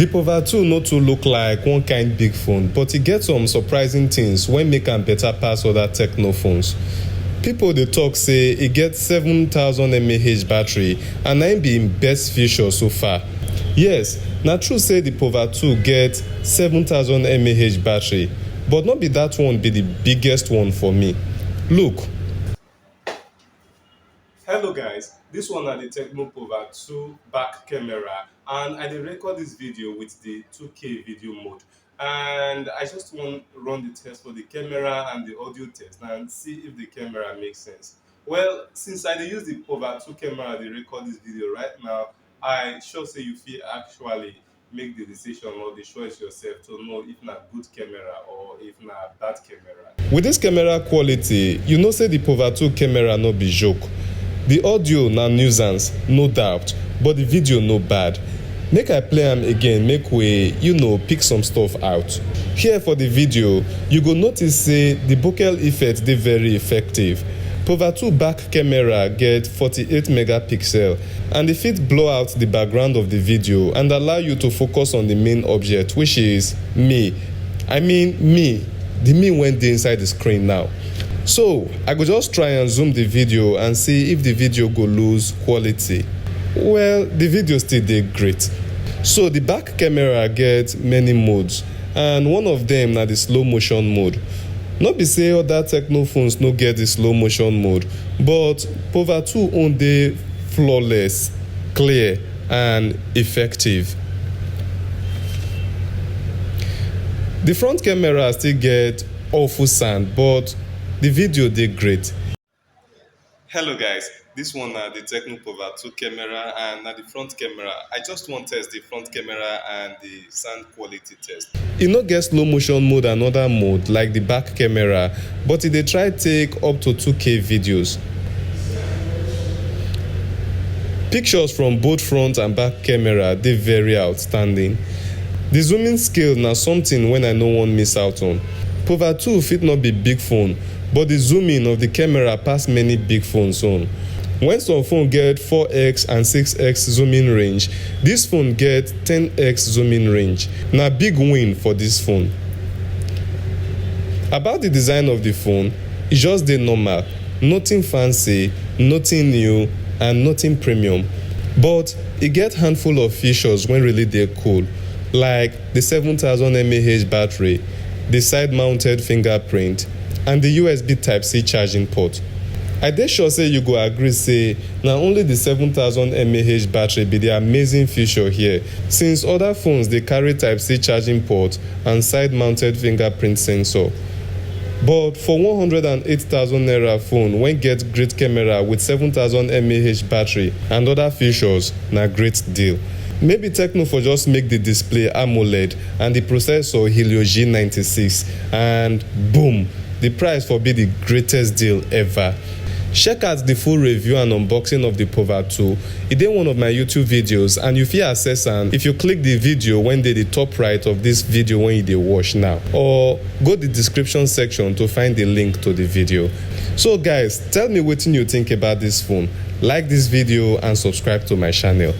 The Pova 2 no too look like one kind big phone, but it gets some surprising things when make am better pass other Tecno phones. People dey talk say e get 7000 mAh battery and na im be im best feature so far. Yes, na true say the Pova 2 get 7000 mAh battery, but no be that one be the biggest one for me. Look. Hello guys, this one na the Tecno Pova 2 back camera, and I dey record this video with the 2K video mode, and I just want to run the test for the camera and the audio test and see if the camera makes sense. Well, since I dey use the Pova 2 camera dey record this video right now, I sure say you fit actually make the decision or the choice yourself to know if na good camera or if na bad camera. With this camera quality, you know say the Pova 2 camera no be joke. The audio na nuisance, no doubt, but the video no bad. Make I play am again, make we, pick some stuff out. Here for the video, you go notice say the bokeh effect dey very effective. Pova 2 back camera get 48 megapixel and e fit blow out the background of the video and allow you to focus on the main object, which is me. I mean me, the me wey dey inside the screen now. So I go just try and zoom the video and see if the video go lose quality. Well, the video still dey great. So the back camera get many modes, and one of them na the slow motion mode. No be say other Tecno phones no get the slow motion mode, but Pova 2 own dey flawless, clear and effective. The front camera still get awful sound, but the video dey great. Hello guys, this one na the Tecno Pova 2 camera and na the front camera. I just wan test the front camera and the sound quality test. E no get slow motion mode and other mode like the back camera, but e dey try take up to 2K videos. Pictures from both front and back camera dey very outstanding. The zooming scale na something wey I no wan miss out on. Pova 2 fit not be big phone, but the zooming of the camera pass many big phones own. When some phone get 4x and 6x zooming range, this phone get 10x zooming range. Na big win for this phone. About the design of the phone, e just dey normal, nothing fancy, nothing new and nothing premium. But e get handful of features wey really dey cool, like the 7000 mAh battery, the side-mounted fingerprint, and the USB Type-C charging port. I dey sure say you go agree say na only the 7000 mAh battery be the amazing feature here, since other phones dey carry Type-C charging port and side-mounted fingerprint sensor. But for 108,000 naira phone wey get great camera with 7000 mAh battery and other features, na great deal. Maybe Tecno for just make the display AMOLED and the processor Helio G96, and boom, the price for be the greatest deal ever. Check out the full review and unboxing of the Pova 2. E dey one of my YouTube videos, and you fit access am if you click the video when dey the top right of this video when you dey watch now, or go the description section to find the link to the video. So guys, tell me wetin you think about this phone. Like this video and subscribe to my channel.